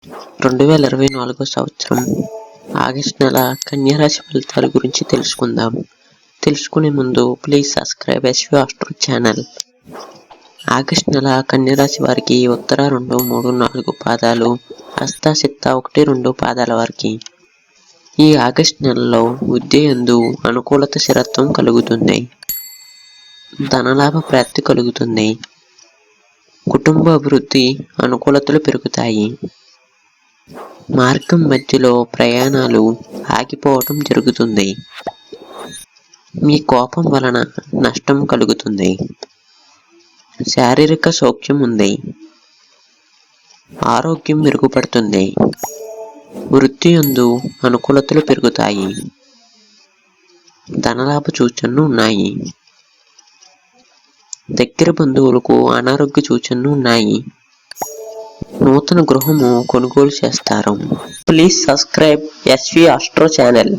2024 సంవత్సరం ఆగస్టు నెల కన్యా రాశి ఫలితాల గురించి తెలుసుకుందాం. తెలుసుకునే ముందు please subscribe SV astro channel. August నెల కన్యా రాశి వారికి ఉత్తర 2, 3, 4 పాదాలు, హస్త, చిత్త 1, 2 పాదాల వారికి ఈ ఆగస్టు నెలలో విద్య యందు అనుకూలత స్థిరత్వం కలుగుతుంది. ధనలాభ ప్రాప్తి కలుగుతుంది. కుటుంబ అభివృద్ధి అనుకూలతలు పెరుగుతాయి. మార్గం మధ్యలో ప్రయాణాలు ఆగిపోవటం జరుగుతుంది. మీ కోపం వలన నష్టం కలుగుతుంది. శారీరక సౌఖ్యం ఉంది. ఆరోగ్యం మెరుగుపడుతుంది. వృత్తి యందు అనుకూలతలు పెరుగుతాయి. ధనలాభ సూచనలు ఉన్నాయి. దగ్గర బంధువులకు అనారోగ్య సూచనలు ఉన్నాయి. నూతన గృహము కొనుగోలు చేస్తారు. Please subscribe SV astro channel.